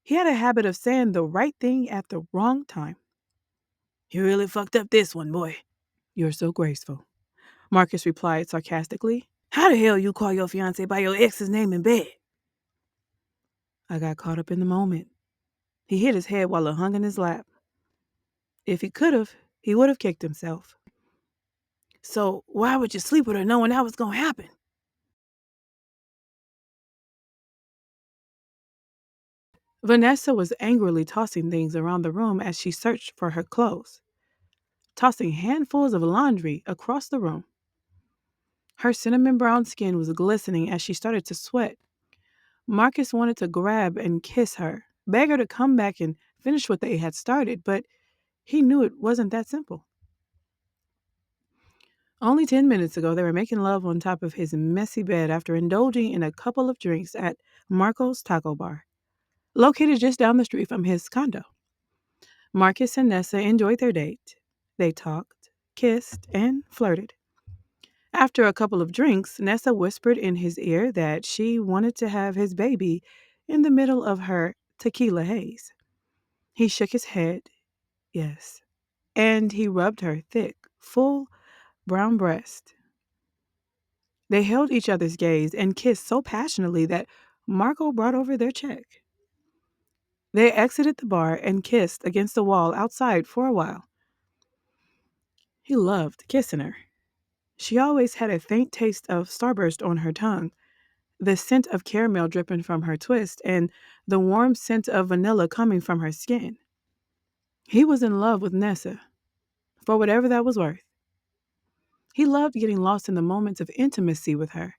He had a habit of saying the right thing at the wrong time. "You really fucked up this one, boy." "You're so graceful," Marcus replied sarcastically. "How the hell you call your fiancé by your ex's name in bed?" "I got caught up in the moment." He hit his head while it hung in his lap. If he could have, he would have kicked himself. "So why would you sleep with her knowing that was going to happen?" Vanessa was angrily tossing things around the room as she searched for her clothes, tossing handfuls of laundry across the room. Her cinnamon brown skin was glistening as she started to sweat. Marcus wanted to grab and kiss her, beg her to come back and finish what they had started, but he knew it wasn't that simple. Only 10 minutes ago, they were making love on top of his messy bed after indulging in a couple of drinks at Marco's Taco Bar, located just down the street from his condo. Marcus and Nessa enjoyed their date. They talked, kissed, and flirted. After a couple of drinks, Nessa whispered in his ear that she wanted to have his baby in the middle of her tequila haze. He shook his head, yes, and he rubbed her thick, full, brown breast. They held each other's gaze and kissed so passionately that Marco brought over their check. They exited the bar and kissed against the wall outside for a while. He loved kissing her. She always had a faint taste of Starburst on her tongue, the scent of caramel dripping from her twist, and the warm scent of vanilla coming from her skin. He was in love with Nessa, for whatever that was worth. He loved getting lost in the moments of intimacy with her.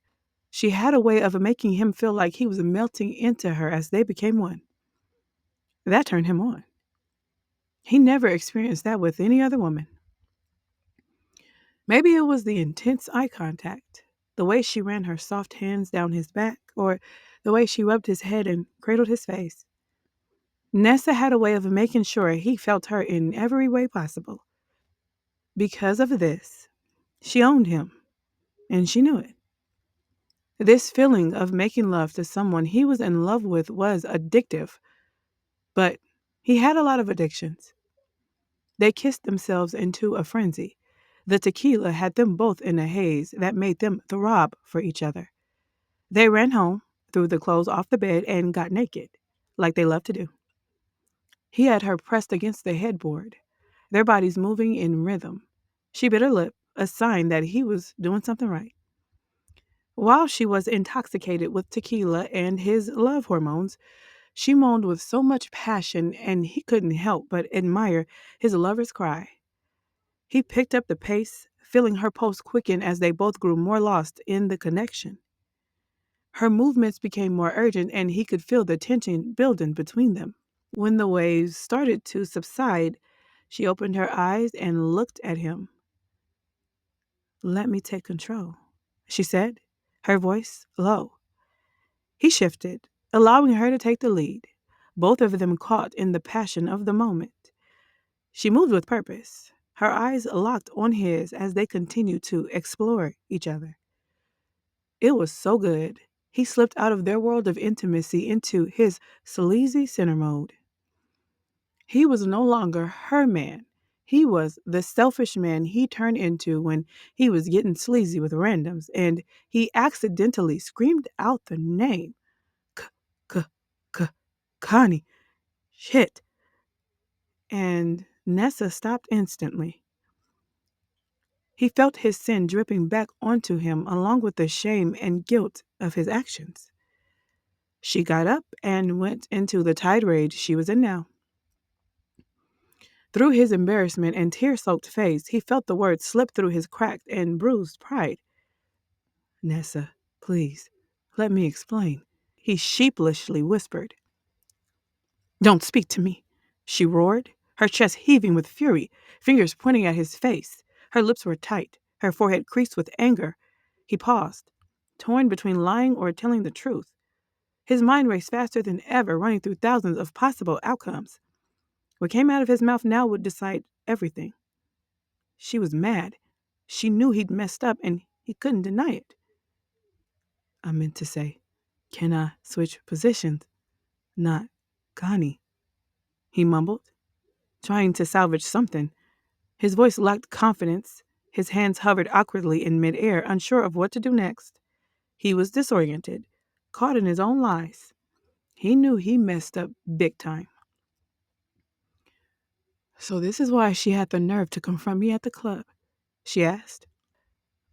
She had a way of making him feel like he was melting into her as they became one. That turned him on. He never experienced that with any other woman. Maybe it was the intense eye contact, the way she ran her soft hands down his back, or the way she rubbed his head and cradled his face. Nessa had a way of making sure he felt her in every way possible. Because of this, she owned him, and she knew it. This feeling of making love to someone he was in love with was addictive, but he had a lot of addictions. They kissed themselves into a frenzy. The tequila had them both in a haze that made them throb for each other. They ran home, threw the clothes off the bed, and got naked, like they loved to do. He had her pressed against the headboard, their bodies moving in rhythm. She bit her lip, a sign that he was doing something right. While she was intoxicated with tequila and his love hormones, she moaned with so much passion, and he couldn't help but admire his lover's cry. He picked up the pace, feeling her pulse quicken as they both grew more lost in the connection. Her movements became more urgent, and he could feel the tension building between them. When the waves started to subside, she opened her eyes and looked at him. "Let me take control," she said, her voice low. He shifted, allowing her to take the lead, both of them caught in the passion of the moment. She moved with purpose, her eyes locked on his as they continued to explore each other. It was so good. He slipped out of their world of intimacy into his sleazy center mode. He was no longer her man. He was the selfish man he turned into when he was getting sleazy with randoms, and he accidentally screamed out the name. K, K, K, Connie. Shit. And Nessa stopped instantly. He felt his sin dripping back onto him along with the shame and guilt of his actions. She got up and went into the tirade she was in now. Through his embarrassment and tear-soaked face, he felt the words slip through his cracked and bruised pride. "Nessa, please, let me explain," he sheepishly whispered. "Don't speak to me," she roared, her chest heaving with fury, fingers pointing at his face. Her lips were tight, her forehead creased with anger. He paused, torn between lying or telling the truth. His mind raced faster than ever, running through thousands of possible outcomes. What came out of his mouth now would decide everything. She was mad. She knew he'd messed up, and he couldn't deny it. "I meant to say, can I switch positions? Not Connie, he mumbled, trying to salvage something. His voice lacked confidence. His hands hovered awkwardly in midair, unsure of what to do next. He was disoriented, caught in his own lies. He knew he messed up big time. "So this is why she had the nerve to confront me at the club?" she asked,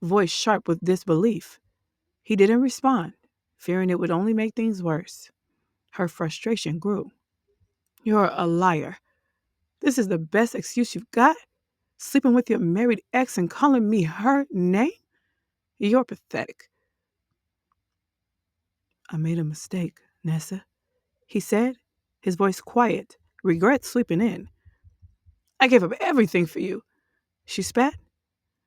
voice sharp with disbelief. He didn't respond, fearing it would only make things worse. Her frustration grew. "You're a liar. This is the best excuse you've got? Sleeping with your married ex and calling me her name? You're pathetic." "I made a mistake, Nessa," he said, his voice quiet, regret sweeping in. "I gave up everything for you," she spat.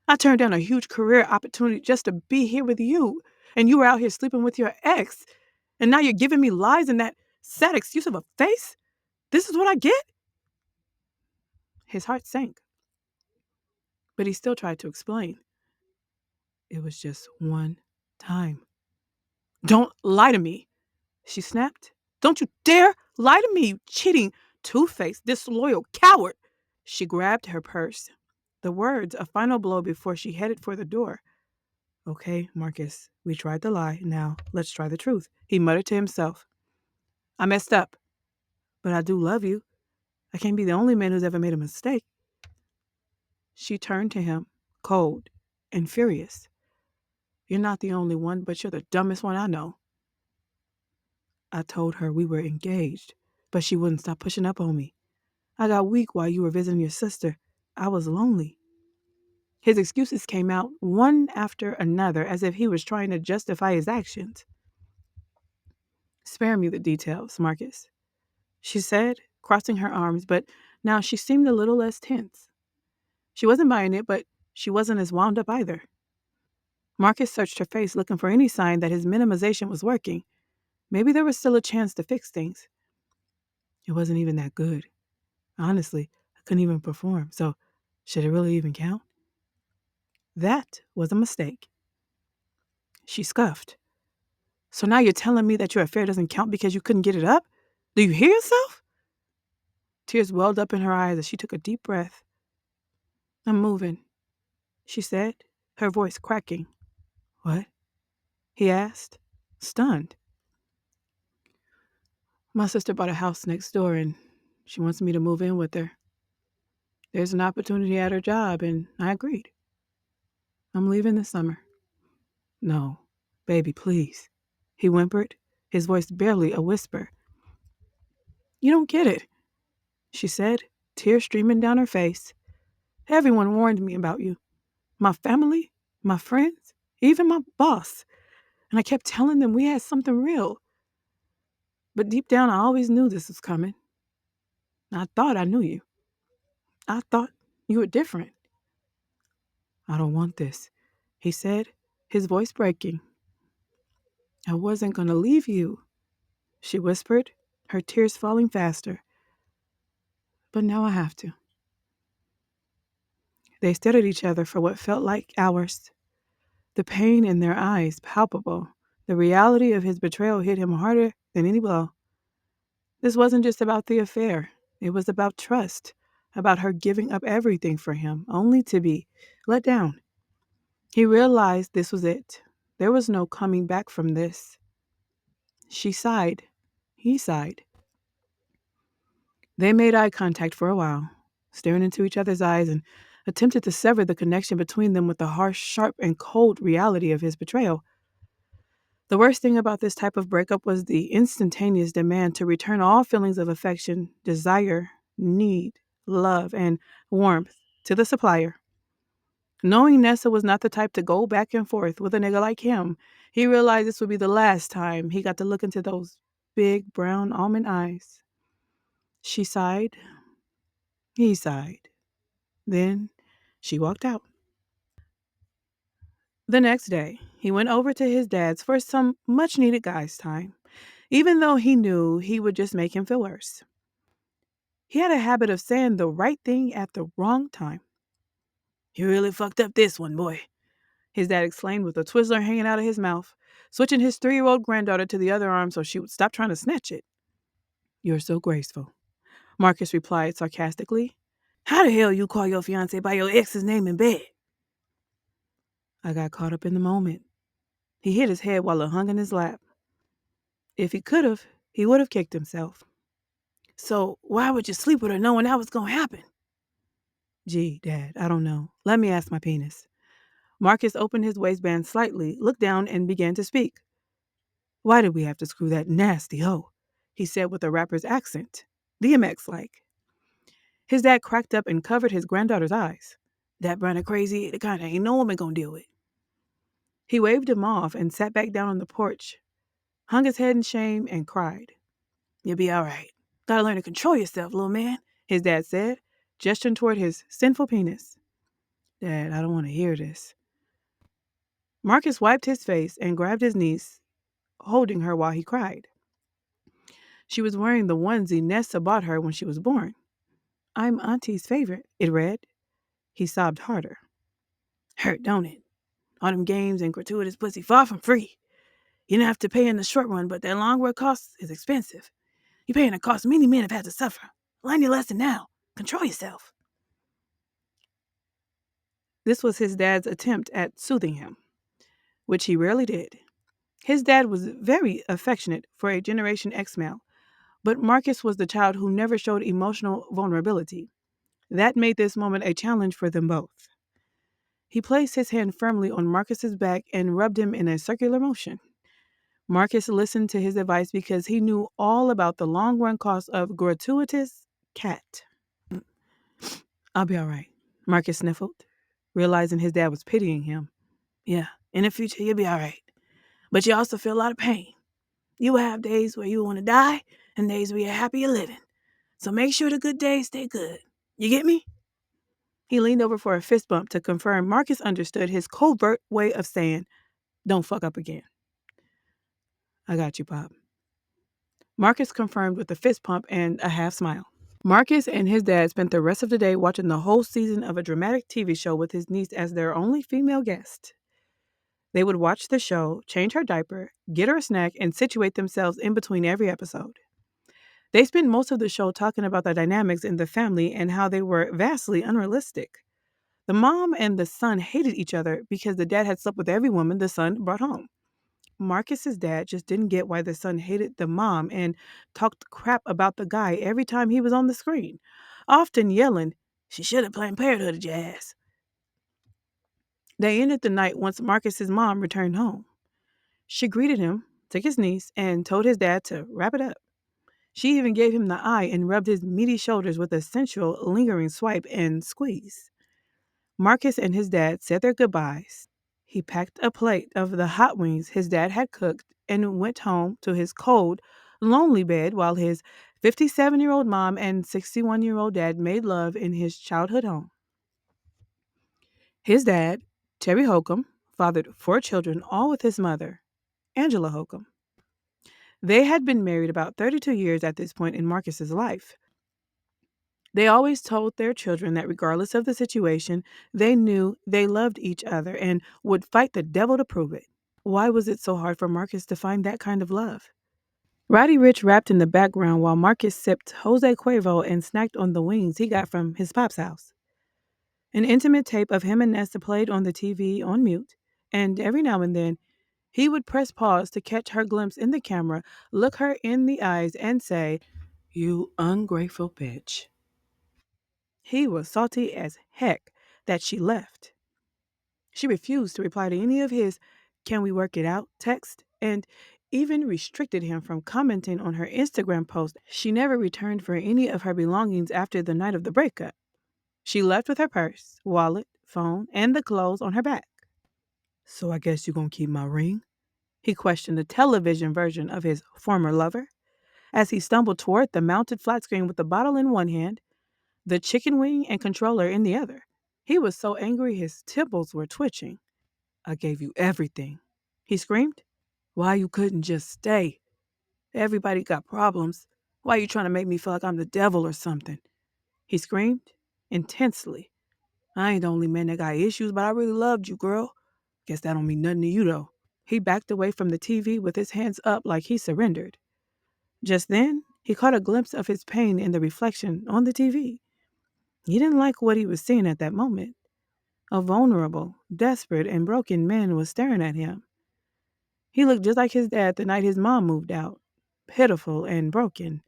"I turned down a huge career opportunity just to be here with you, and you were out here sleeping with your ex, and now you're giving me lies and that sad excuse of a face? This is what I get?" His heart sank, but he still tried to explain. "It was just one time." "Don't lie to me," she snapped. "Don't you dare lie to me, you cheating, two-faced, disloyal coward." She grabbed her purse, the words a final blow before she headed for the door. "Okay, Marcus, we tried the lie. Now, let's try the truth," he muttered to himself. "I messed up, but I do love you. I can't be the only man who's ever made a mistake." She turned to him, cold and furious. "You're not the only one, but you're the dumbest one I know." I told her we were engaged, but she wouldn't stop pushing up on me. I got weak while you were visiting your sister. I was lonely. His excuses came out one after another as if he was trying to justify his actions. "Spare me the details, Marcus," she said, crossing her arms, but now she seemed a little less tense. She wasn't buying it, but she wasn't as wound up either. Marcus searched her face, looking for any sign that his minimization was working. Maybe there was still a chance to fix things. It wasn't even that good. Honestly, I couldn't even perform, so should it really even count? That was a mistake. She scoffed. "So now you're telling me that your affair doesn't count because you couldn't get it up? Do you hear yourself?" Tears welled up in her eyes as she took a deep breath. "I'm moving," she said, her voice cracking. "What?" he asked, stunned. "My sister bought a house next door and she wants me to move in with her. There's an opportunity at her job and I agreed. I'm leaving this summer." "No, baby, please," he whimpered, his voice barely a whisper. "You don't get it," she said, tears streaming down her face. "Everyone warned me about you. My family, my friends, even my boss. And I kept telling them we had something real. But deep down, I always knew this was coming. I thought I knew you. I thought you were different." "I don't want this," he said, his voice breaking. "I wasn't going to leave you," she whispered, her tears falling faster. "But now I have to." They stared at each other for what felt like hours, the pain in their eyes palpable. The reality of his betrayal hit him harder than any blow. This wasn't just about the affair. It was about trust, about her giving up everything for him, only to be let down. He realized this was it. There was no coming back from this. She sighed. He sighed. They made eye contact for a while, staring into each other's eyes and attempted to sever the connection between them with the harsh, sharp, and cold reality of his betrayal. The worst thing about this type of breakup was the instantaneous demand to return all feelings of affection, desire, need, love, and warmth to the supplier. Knowing Nessa was not the type to go back and forth with a nigga like him, he realized this would be the last time he got to look into those big brown almond eyes. She sighed. He sighed. Then she walked out. The next day, he went over to his dad's for some much-needed guy's time, even though he knew he would just make him feel worse. He had a habit of saying the right thing at the wrong time. "You really fucked up this one, boy," his dad exclaimed with a Twizzler hanging out of his mouth, switching his 3-year-old granddaughter to the other arm so she would stop trying to snatch it. You're so graceful, Marcus replied sarcastically. How the hell you call your fiancé by your ex's name in bed? I got caught up in the moment. He hit his head while it hung in his lap. If he could have, he would have kicked himself. So why would you sleep with her knowing that was going to happen? Gee, Dad, I don't know. Let me ask my penis. Marcus opened his waistband slightly, looked down, and began to speak. Why did we have to screw that nasty hoe? He said with a rapper's accent, DMX-like. His dad cracked up and covered his granddaughter's eyes. That brand of crazy, the kind of ain't no woman gonna deal with. He waved him off and sat back down on the porch, hung his head in shame, and cried. You'll be all right. Gotta learn to control yourself, little man, his dad said, gesturing toward his sinful penis. Dad, I don't want to hear this. Marcus wiped his face and grabbed his niece, holding her while he cried. She was wearing the onesie Nessa bought her when she was born. I'm Auntie's favorite, it read. He sobbed harder. Hurt, don't it? All them games and gratuitous pussy far from free. You don't have to pay in the short run, but that long run cost is expensive. You're paying a cost many men have had to suffer. Learn your lesson now. Control yourself. This was his dad's attempt at soothing him, which he rarely did. His dad was very affectionate for a Generation X male, but Marcus was the child who never showed emotional vulnerability. That made this moment a challenge for them both. He placed his hand firmly on Marcus's back and rubbed him in a circular motion. Marcus listened to his advice because he knew all about the long-run cost of gratuitous cat. I'll be all right, Marcus sniffled, realizing his dad was pitying him. Yeah, in the future you'll be all right. But you also feel a lot of pain. You will have days where you want to die and days where you're happy you're living. So make sure the good days stay good. You get me? He leaned over for a fist bump to confirm Marcus understood his covert way of saying, don't fuck up again. I got you, Pop. Marcus confirmed with a fist pump and a half smile. Marcus and his dad spent the rest of the day watching the whole season of a dramatic TV show with his niece as their only female guest. They would watch the show, change her diaper, get her a snack, and situate themselves in between every episode. They spent most of the show talking about the dynamics in the family and how they were vastly unrealistic. The mom and the son hated each other because the dad had slept with every woman the son brought home. Marcus's dad just didn't get why the son hated the mom and talked crap about the guy every time he was on the screen, often yelling, "She should have Planned Parenthood, your ass." They ended the night once Marcus's mom returned home. She greeted him, took his niece, and told his dad to wrap it up. She even gave him the eye and rubbed his meaty shoulders with a sensual, lingering swipe and squeeze. Marcus and his dad said their goodbyes. He packed a plate of the hot wings his dad had cooked and went home to his cold, lonely bed while his 57-year-old mom and 61-year-old dad made love in his childhood home. His dad, Terry Holcomb, fathered 4 children, all with his mother, Angela Holcomb. They had been married about 32 years at this point in Marcus's life. They always told their children that regardless of the situation, they knew they loved each other and would fight the devil to prove it. Why was it so hard for Marcus to find that kind of love? Roddy Ricch rapped in the background while Marcus sipped Jose Cuervo and snacked on the wings he got from his pop's house. An intimate tape of him and Nesta played on the TV on mute, and every now and then, he would press pause to catch her glimpse in the camera, look her in the eyes, and say, "You ungrateful bitch." He was salty as heck that she left. She refused to reply to any of his "Can we work it out?" text, and even restricted him from commenting on her Instagram post. She never returned for any of her belongings after the night of the breakup. She left with her purse, wallet, phone, and the clothes on her back. "So I guess you gonna keep my ring?" he questioned the television version of his former lover as he stumbled toward the mounted flat screen with the bottle in one hand, the chicken wing and controller in the other. He was so angry his temples were twitching. "I gave you everything," he screamed. "Why you couldn't just stay? Everybody got problems. Why you trying to make me feel like I'm the devil or something?" he screamed intensely. "I ain't the only man that got issues, but I really loved you, girl. Guess that don't mean nothing to you, though." He backed away from the TV with his hands up like he surrendered. Just then, He caught a glimpse of his pain in the reflection on the TV. He didn't like what he was seeing at that moment. A vulnerable, desperate, and broken man was staring at him. He looked just like his dad the night his mom moved out, pitiful and broken.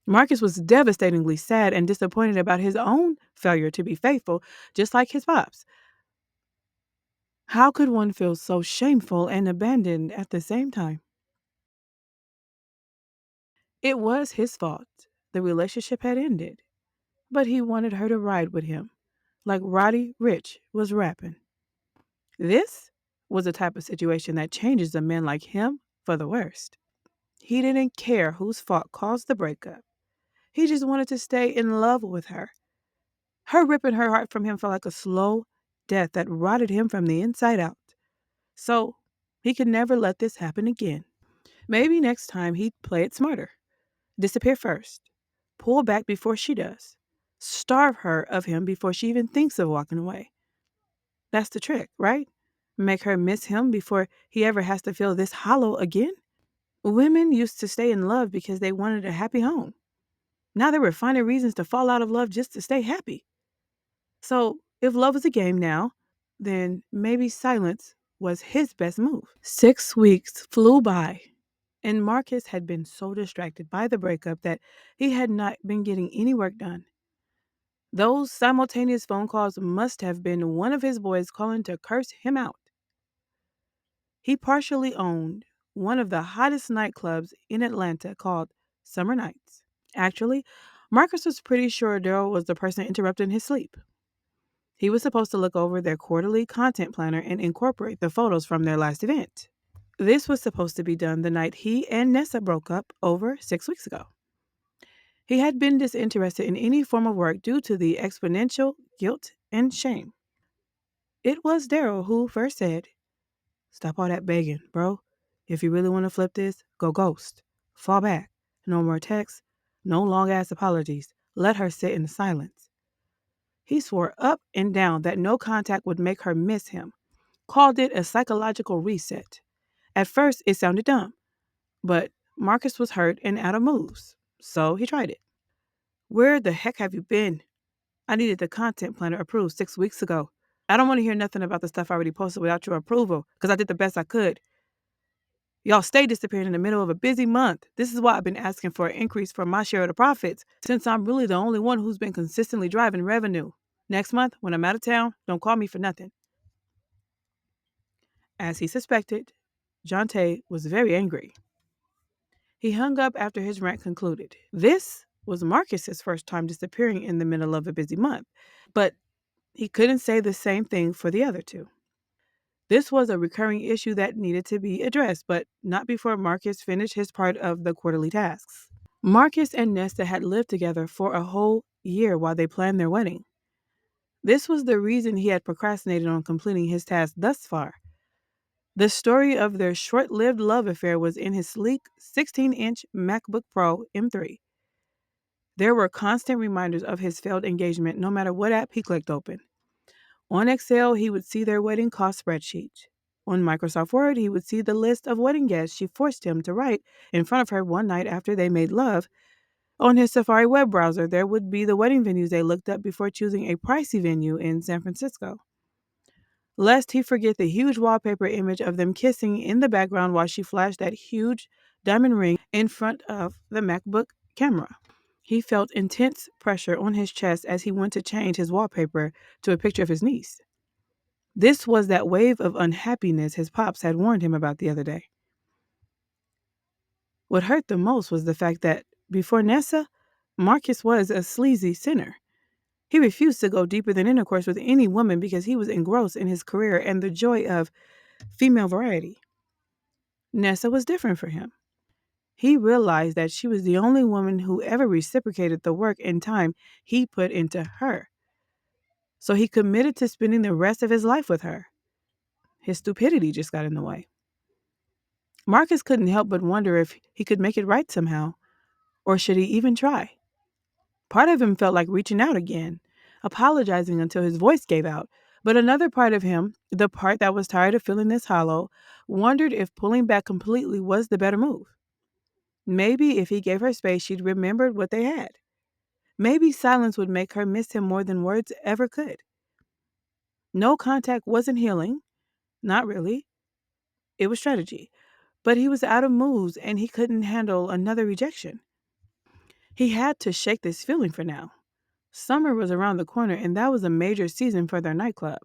Marcus was devastatingly sad and disappointed about his own failure to be faithful, just like his pops. How could one feel so shameful and abandoned at the same time? It was his fault. The relationship had ended, but he wanted her to ride with him, like Roddy Ricch was rapping. This was the type of situation that changes a man like him for the worst. He didn't care whose fault caused the breakup. He just wanted to stay in love with her. Her ripping her heart from him felt like a slow death that rotted him from the inside out. So he could never let this happen again. Maybe next time he'd play it smarter. Disappear first. Pull back before she does. Starve her of him before she even thinks of walking away. That's the trick, right? Make her miss him before he ever has to feel this hollow again? Women used to stay in love because they wanted a happy home. Now they were finding reasons to fall out of love just to stay happy. So, if love was a game now, then maybe silence was his best move. 6 weeks flew by, and Marcus had been so distracted by the breakup that he had not been getting any work done. Those simultaneous phone calls must have been one of his boys calling to curse him out. He partially owned one of the hottest nightclubs in Atlanta called Summer Nights. Actually, Marcus was pretty sure Daryl was the person interrupting his sleep. He was supposed to look over their quarterly content planner and incorporate the photos from their last event. This was supposed to be done the night he and Nessa broke up over 6 weeks ago. He had been disinterested in any form of work due to the exponential guilt and shame. It was Daryl who first said, "Stop all that begging, bro. If you really want to flip this, go ghost. Fall back. No more texts. No long ass apologies. Let her sit in silence." He swore up and down that no contact would make her miss him, called it a psychological reset. At first, it sounded dumb, but Marcus was hurt and out of moves, so he tried it. "Where the heck have you been? I needed the content planner approved 6 weeks ago. I don't want to hear nothing about the stuff I already posted without your approval, because I did the best I could. Y'all stay disappearing in the middle of a busy month. This is why I've been asking for an increase for my share of the profits, since I'm really the only one who's been consistently driving revenue. Next month, when I'm out of town, don't call me for nothing." As he suspected, Jonte was very angry. He hung up after his rant concluded. This was Marcus's first time disappearing in the middle of a busy month, but he couldn't say the same thing for the other two. This was a recurring issue that needed to be addressed, but not before Marcus finished his part of the quarterly tasks. Marcus and Nesta had lived together for a whole year while they planned their wedding. This was the reason he had procrastinated on completing his task thus far. The story of their short-lived love affair was in his sleek 16-inch MacBook Pro M3. There were constant reminders of his failed engagement no matter what app he clicked open. On Excel, he would see their wedding cost spreadsheet. On Microsoft Word, he would see the list of wedding guests she forced him to write in front of her one night after they made love. On his Safari web browser, there would be the wedding venues they looked up before choosing a pricey venue in San Francisco. Lest he forget the huge wallpaper image of them kissing in the background while she flashed that huge diamond ring in front of the MacBook camera. He felt intense pressure on his chest as he went to change his wallpaper to a picture of his niece. This was that wave of unhappiness his pops had warned him about the other day. What hurt the most was the fact that, before Nessa, Marcus was a sleazy sinner. He refused to go deeper than intercourse with any woman because he was engrossed in his career and the joy of female variety. Nessa was different for him. He realized that she was the only woman who ever reciprocated the work and time he put into her. So he committed to spending the rest of his life with her. His stupidity just got in the way. Marcus couldn't help but wonder if he could make it right somehow, or should he even try? Part of him felt like reaching out again, apologizing until his voice gave out, but another part of him, the part that was tired of feeling this hollow, wondered if pulling back completely was the better move. Maybe if he gave her space, she'd remembered what they had. Maybe silence would make her miss him more than words ever could. No contact wasn't healing. Not really. It was strategy. But he was out of moves and he couldn't handle another rejection. He had to shake this feeling for now. Summer was around the corner and that was a major season for their nightclub.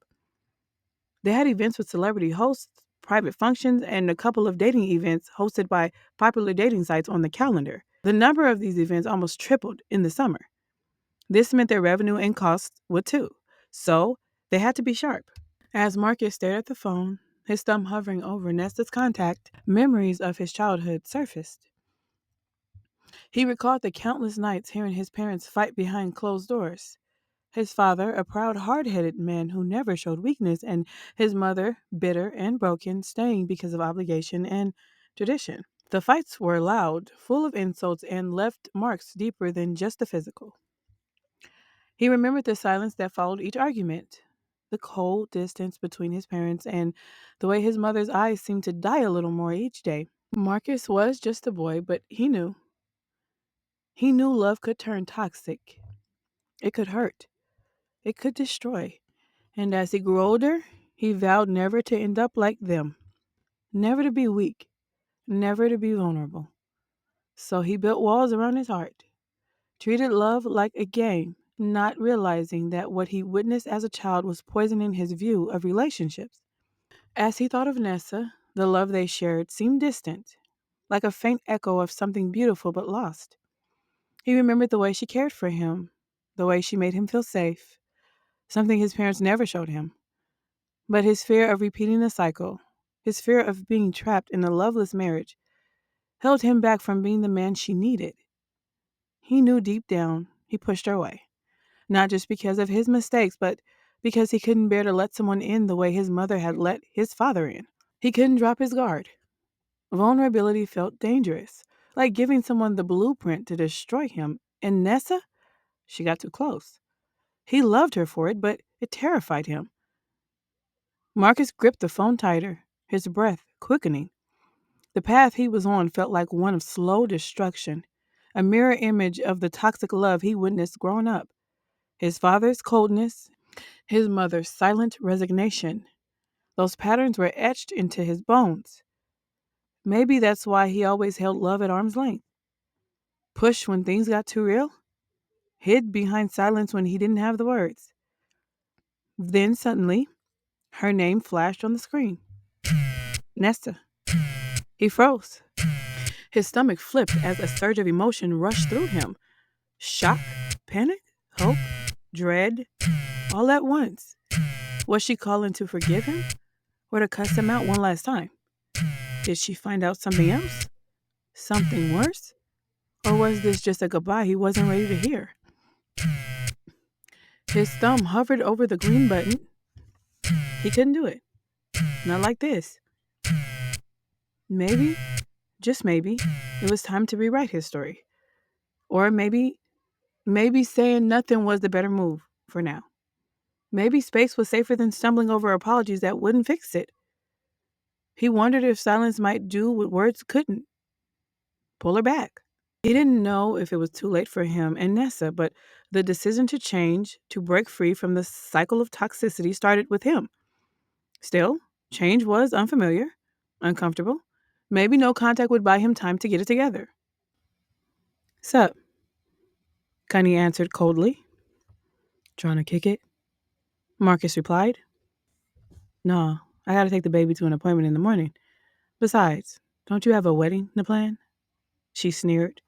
They had events with celebrity hosts, private functions, and a couple of dating events hosted by popular dating sites on the calendar. The number of these events almost tripled in the summer. This meant their revenue and costs would too. So they had to be sharp. As Marcus stared at the phone, his thumb hovering over Nesta's contact, memories of his childhood surfaced. He recalled the countless nights hearing his parents fight behind closed doors. His father, a proud, hard-headed man who never showed weakness, and his mother, bitter and broken, staying because of obligation and tradition. The fights were loud, full of insults, and left marks deeper than just the physical. He remembered the silence that followed each argument, the cold distance between his parents, and the way his mother's eyes seemed to die a little more each day. Marcus was just a boy, but he knew. He knew love could turn toxic. It could hurt. It could destroy. And as he grew older, he vowed never to end up like them. Never to be weak. Never to be vulnerable. So he built walls around his heart. Treated love like a game, not realizing that what he witnessed as a child was poisoning his view of relationships. As he thought of Nessa, the love they shared seemed distant, like a faint echo of something beautiful but lost. He remembered the way she cared for him, the way she made him feel safe, something his parents never showed him. But his fear of repeating the cycle, his fear of being trapped in a loveless marriage, held him back from being the man she needed. He knew deep down he pushed her away, not just because of his mistakes, but because he couldn't bear to let someone in the way his mother had let his father in. He couldn't drop his guard. Vulnerability felt dangerous, like giving someone the blueprint to destroy him. And Nessa? She got too close. He loved her for it, but it terrified him. Marcus gripped the phone tighter, his breath quickening. The path he was on felt like one of slow destruction, a mirror image of the toxic love he witnessed growing up. His father's coldness, his mother's silent resignation. Those patterns were etched into his bones. Maybe that's why he always held love at arm's length. Pushed when things got too real, hid behind silence when he didn't have the words. Then suddenly, her name flashed on the screen. Nesta. He froze. His stomach flipped as a surge of emotion rushed through him. Shock, panic, hope, dread, all at once. Was she calling to forgive him or to cuss him out one last time? Did she find out something else? Something worse? Or was this just a goodbye he wasn't ready to hear? His thumb hovered over the green button. He couldn't do it. Not like this. Maybe, just maybe, it was time to rewrite his story. Or maybe saying nothing was the better move for now. Maybe space was safer than stumbling over apologies that wouldn't fix it. He wondered if silence might do what words couldn't. Pull her back. He didn't know if it was too late for him and Nessa, but the decision to change, to break free from the cycle of toxicity started with him. Still, change was unfamiliar, uncomfortable. Maybe no contact would buy him time to get it together. Sup? Connie answered coldly. Trying to kick it? Marcus replied. No, I gotta take the baby to an appointment in the morning. Besides, don't you have a wedding to plan? She sneered.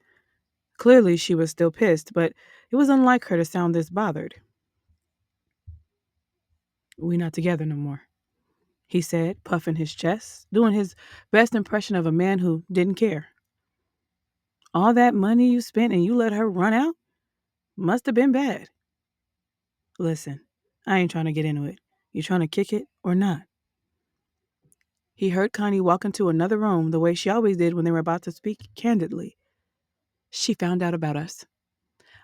Clearly she was still pissed, but it was unlike her to sound this bothered. We not together no more, he said, puffing his chest, doing his best impression of a man who didn't care. All that money you spent and you let her run out? Must have been bad. Listen, I ain't trying to get into it. You trying to kick it or not? He heard Connie walk into another room the way she always did when they were about to speak candidly. She found out about us.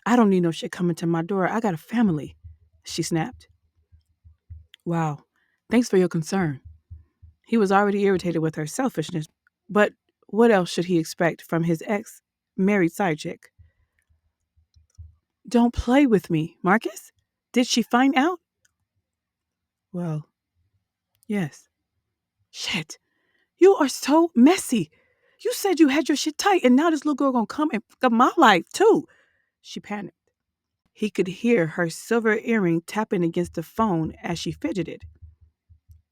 I don't need no shit coming to my door. I got a family, she snapped. Wow, thanks for your concern. He was already irritated with her selfishness. But what else should he expect from his ex-married side chick? Don't play with me, Marcus. Did she find out? Well, yes. Shit. You are so messy. You said you had your shit tight, and now this little girl gonna come and fuck up my life, too. She panicked. He could hear her silver earring tapping against the phone as she fidgeted.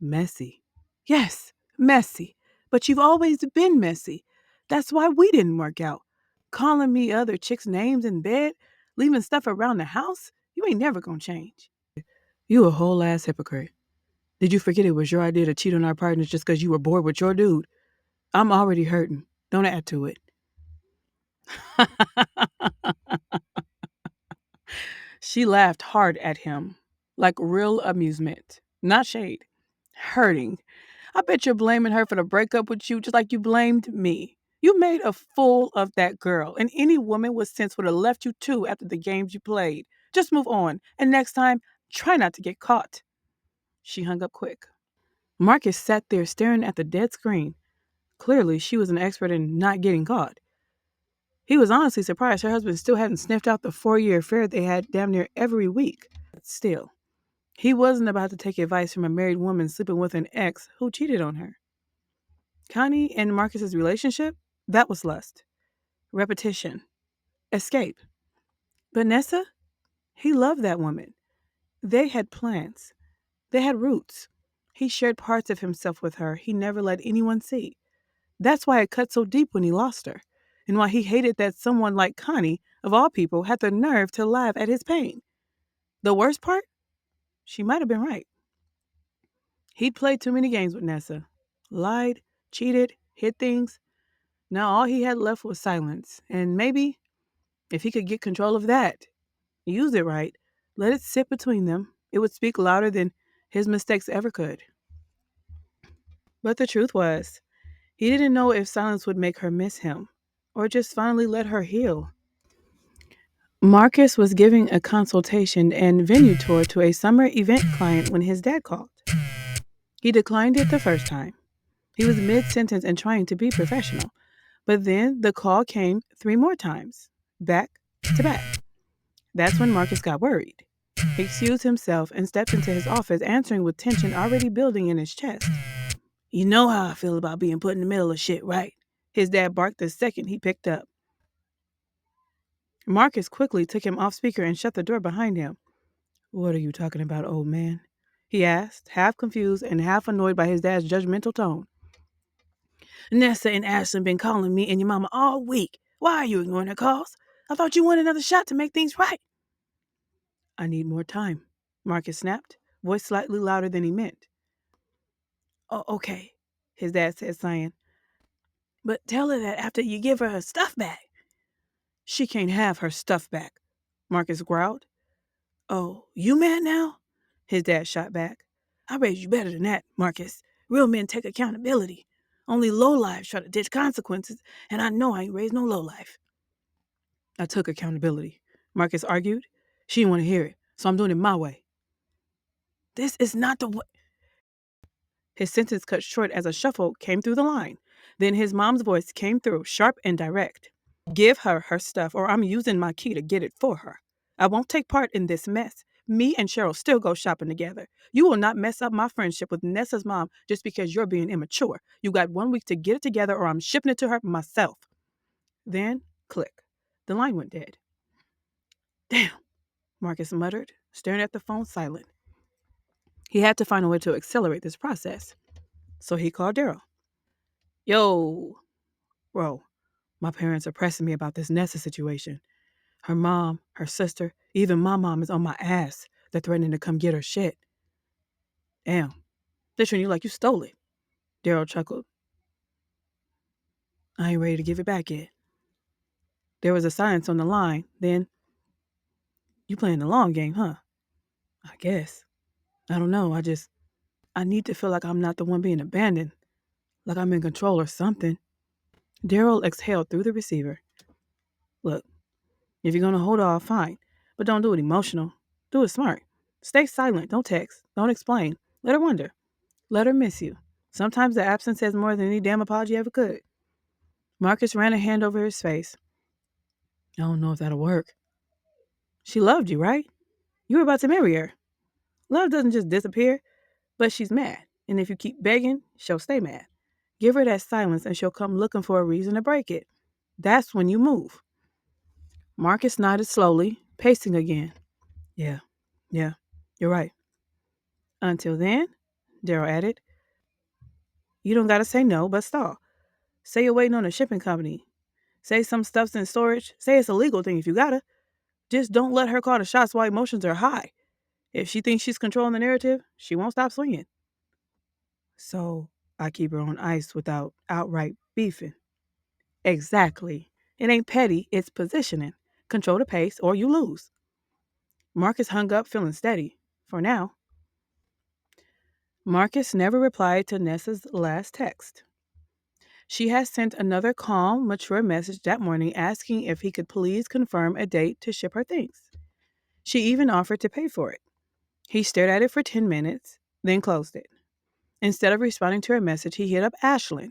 Messy. Yes, messy. But you've always been messy. That's why we didn't work out. Calling me other chicks' names in bed, leaving stuff around the house, you ain't never gonna change. You a whole ass hypocrite. Did you forget it was your idea to cheat on our partners just because you were bored with your dude? I'm already hurting. Don't add to it. She laughed hard at him, like real amusement, not shade. Hurting. I bet you're blaming her for the breakup with you just like you blamed me. You made a fool of that girl, and any woman with sense would have left you too after the games you played. Just move on, and next time, try not to get caught. She hung up quick. Marcus sat there staring at the dead screen. Clearly, she was an expert in not getting caught. He was honestly surprised her husband still hadn't sniffed out the 4-year affair they had damn near every week. But still, he wasn't about to take advice from a married woman sleeping with an ex who cheated on her. Connie and Marcus's relationship? That was lust. Repetition. Escape. But Nessa? He loved that woman. They had plans. They had roots. He shared parts of himself with her he never let anyone see. That's why it cut so deep when he lost her, and why he hated that someone like Connie, of all people, had the nerve to laugh at his pain. The worst part? She might have been right. He'd played too many games with Nessa. Lied, cheated, hid things. Now all he had left was silence, and maybe, if he could get control of that, use it right, let it sit between them, it would speak louder than his mistakes ever could. But the truth was, he didn't know if silence would make her miss him, or just finally let her heal. Marcus was giving a consultation and venue tour to a summer event client when his dad called. He declined it the first time. He was mid-sentence and trying to be professional. But then the call came 3 more times, back to back. That's when Marcus got worried. He excused himself and stepped into his office, answering with tension already building in his chest. You know how I feel about being put in the middle of shit, right? His dad barked the second he picked up. Marcus quickly took him off speaker and shut the door behind him. What are you talking about, old man? He asked, half confused and half annoyed by his dad's judgmental tone. Nessa and Ashton been calling me and your mama all week. Why are you ignoring her calls? I thought you wanted another shot to make things right. I need more time, Marcus snapped, voice slightly louder than he meant. Oh, okay, his dad said, sighing. But tell her that after you give her stuff back. She can't have her stuff back, Marcus growled. Oh, you mad now? His dad shot back. I raised you better than that, Marcus. Real men take accountability. Only lowlifes try to ditch consequences, and I know I ain't raised no lowlife. I took accountability, Marcus argued. She didn't want to hear it, so I'm doing it my way. This is not the way. His sentence cut short as a shuffle came through the line. Then his mom's voice came through, sharp and direct. Give her her stuff, or I'm using my key to get it for her. I won't take part in this mess. Me and Cheryl still go shopping together. You will not mess up my friendship with Nessa's mom just because you're being immature. You got 1 week to get it together, or I'm shipping it to her myself. Then, click. The line went dead. Damn, Marcus muttered, staring at the phone silent. He had to find a way to accelerate this process. So he called Daryl. Yo, bro, my parents are pressing me about this Nessa situation. Her mom, her sister, even my mom is on my ass. They're threatening to come get her shit. Damn, they're treating you like you stole it. Daryl chuckled. I ain't ready to give it back yet. There was a silence on the line. Then, you playing the long game, huh? I guess. I don't know. I need to feel like I'm not the one being abandoned. Like I'm in control or something. Daryl exhaled through the receiver. Look, if you're going to hold off, fine. But don't do it emotional. Do it smart. Stay silent. Don't text. Don't explain. Let her wonder. Let her miss you. Sometimes the absence says more than any damn apology ever could. Marcus ran a hand over his face. I don't know if that'll work. She loved you, right? You were about to marry her. Love doesn't just disappear, but she's mad. And if you keep begging, she'll stay mad. Give her that silence and she'll come looking for a reason to break it. That's when you move. Marcus nodded slowly, pacing again. Yeah, yeah, you're right. Until then, Daryl added, you don't gotta say no, but stall. Say you're waiting on a shipping company. Say some stuff's in storage. Say it's a legal thing if you gotta. Just don't let her call the shots while emotions are high. If she thinks she's controlling the narrative, she won't stop swinging. So I keep her on ice without outright beefing. Exactly. It ain't petty, it's positioning. Control the pace or you lose. Marcus hung up feeling steady. For now. Marcus never replied to Nessa's last text. She had sent another calm, mature message that morning asking if he could please confirm a date to ship her things. She even offered to pay for it. He stared at it for 10 minutes, then closed it. Instead of responding to her message, he hit up Ashlyn.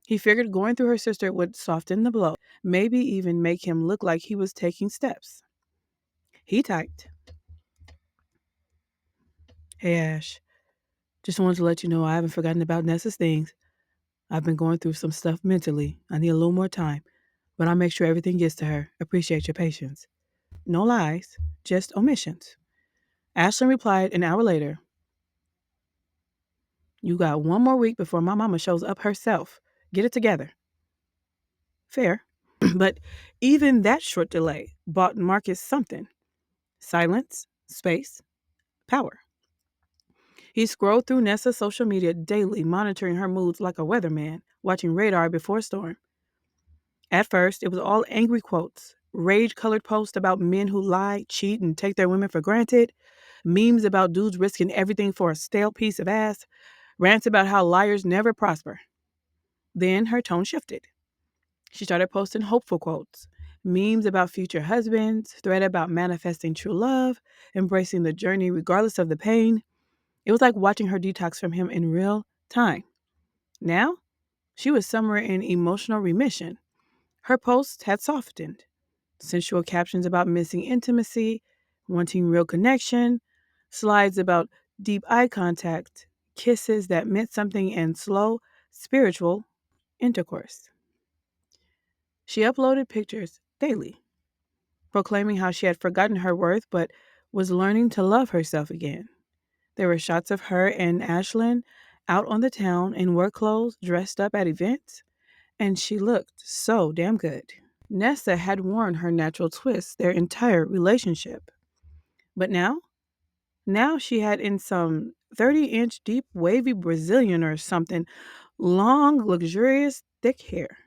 He figured going through her sister would soften the blow, maybe even make him look like he was taking steps. He typed, Hey Ash, just wanted to let you know I haven't forgotten about Nessa's things. I've been going through some stuff mentally. I need a little more time, but I'll make sure everything gets to her. Appreciate your patience. No lies, just omissions. Ashlyn replied an hour later, You got one more week before my mama shows up herself. Get it together. Fair. But even that short delay bought Marcus something. Silence, space, power. He scrolled through Nessa's social media daily, monitoring her moods like a weatherman, watching radar before a storm. At first, it was all angry quotes, rage-colored posts about men who lie, cheat, and take their women for granted, memes about dudes risking everything for a stale piece of ass, rants about how liars never prosper. Then her tone shifted. She started posting hopeful quotes, memes about future husbands, thread about manifesting true love, embracing the journey regardless of the pain. It was like watching her detox from him in real time. Now, she was somewhere in emotional remission. Her posts had softened. Sensual captions about missing intimacy, wanting real connection, slides about deep eye contact, kisses that meant something, and slow, spiritual intercourse. She uploaded pictures daily, proclaiming how she had forgotten her worth but was learning to love herself again. There were shots of her and Ashlyn out on the town in work clothes, dressed up at events, and she looked so damn good. Nessa had worn her natural twist their entire relationship. But now she had in some 30-inch deep wavy Brazilian or something, long, luxurious, thick hair.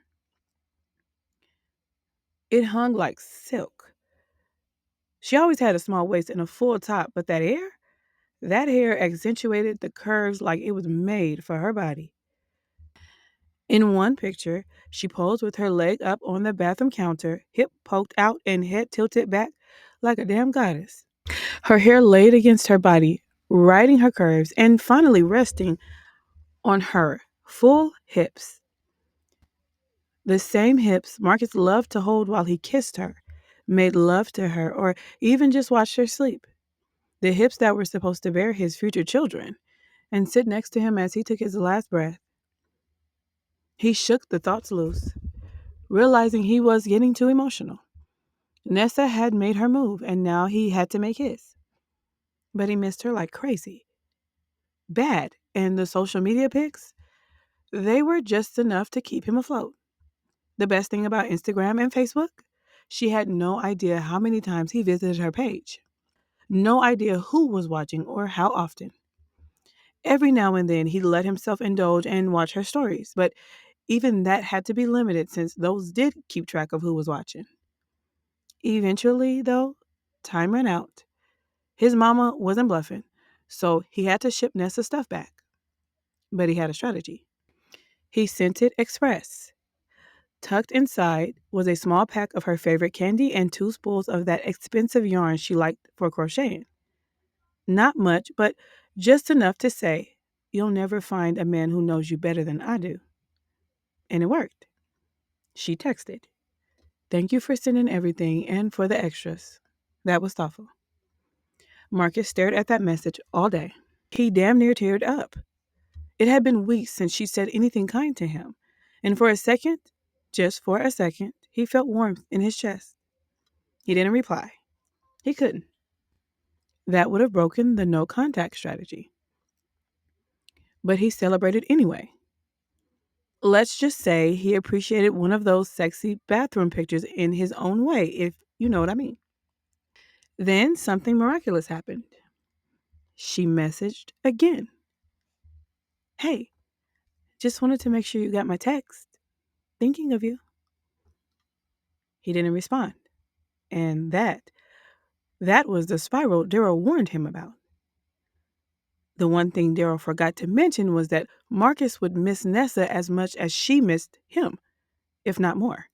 It hung like silk. She always had a small waist and a full top, but that hair accentuated the curves like it was made for her body. In one picture, she posed with her leg up on the bathroom counter, hip poked out and head tilted back like a damn goddess. Her hair laid against her body, riding her curves and finally resting on her full hips. The same hips Marcus loved to hold while he kissed her, made love to her, or even just watched her sleep. The hips that were supposed to bear his future children and sit next to him as he took his last breath. He shook the thoughts loose, realizing he was getting too emotional. Nessa had made her move, and now he had to make his. But he missed her like crazy. Bad. And the social media pics, they were just enough to keep him afloat. The best thing about Instagram and Facebook, she had no idea how many times he visited her page. No idea who was watching or how often. Every now and then he'd let himself indulge and watch her stories, but even that had to be limited since those did keep track of who was watching. Eventually, though, time ran out. His mama wasn't bluffing, so he had to ship Nessa's stuff back. But he had a strategy. He sent it express. Tucked inside was a small pack of her favorite candy and 2 spools of that expensive yarn she liked for crocheting. Not much, but just enough to say, You'll never find a man who knows you better than I do. And it worked. She texted, "Thank you for sending everything and for the extras. That was thoughtful." Marcus stared at that message all day. He damn near teared up. It had been weeks since she said anything kind to him, and for a second, just for a second, he felt warmth in his chest. He didn't reply. He couldn't. That would have broken the no contact strategy. But he celebrated anyway. Let's just say he appreciated one of those sexy bathroom pictures in his own way, if you know what I mean. Then something miraculous happened. She messaged again. "Hey, just wanted to make sure you got my text. Thinking of you." He didn't respond. And that was the spiral Daryl warned him about. The one thing Daryl forgot to mention was that Marcus would miss Nessa as much as she missed him, if not more.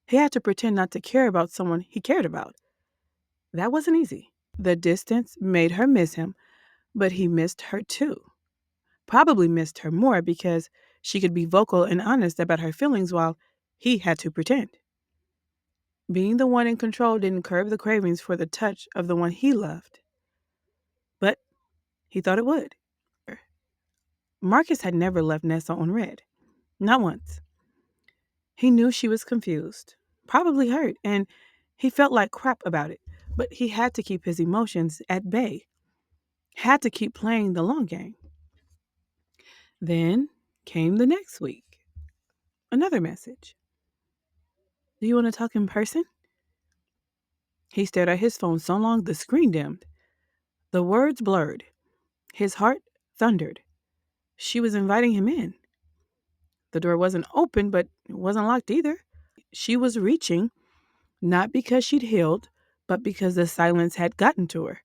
He had to pretend not to care about someone he cared about. That wasn't easy. The distance made her miss him, but he missed her too. Probably missed her more because she could be vocal and honest about her feelings while he had to pretend. Being the one in control didn't curb the cravings for the touch of the one he loved. But he thought it would. Marcus had never left Nessa on red. Not once. He knew she was confused, probably hurt, and he felt like crap about it. But he had to keep his emotions at bay. Had to keep playing the long game. Then came the next week. Another message. "Do you want to talk in person?" He stared at his phone so long the screen dimmed. The words blurred. His heart thundered. She was inviting him in. The door wasn't open, but it wasn't locked either. She was reaching, not because she'd healed, but because the silence had gotten to her.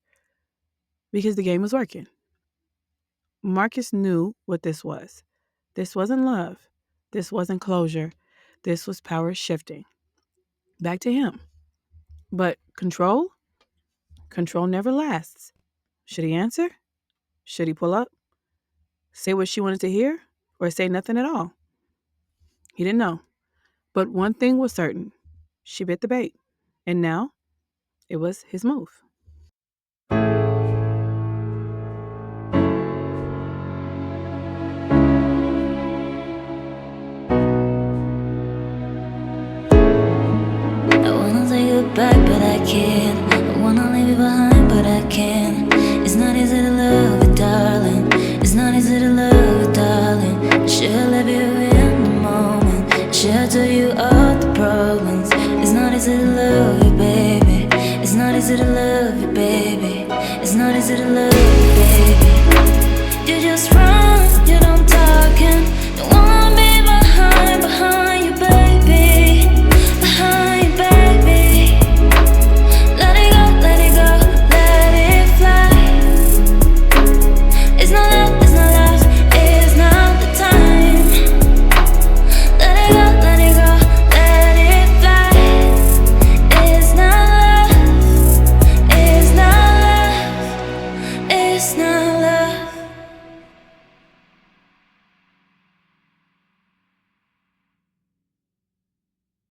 Because the game was working. Marcus knew what this was. This wasn't love. This wasn't closure. This was power shifting. Back to him. But control? Control never lasts. Should he answer? Should he pull up? Say what she wanted to hear? Or say nothing at all? He didn't know. But one thing was certain. She bit the bait. And now, it was his move. I wanna take you back, but I can't. I wanna leave you behind, but I can't. It's not easy to love you, darling. It's not easy to love you, darling. I should've left you in the moment. I should've told you all the problems. It's not easy to love you, baby. It's not easy to love you, baby. It's not easy to love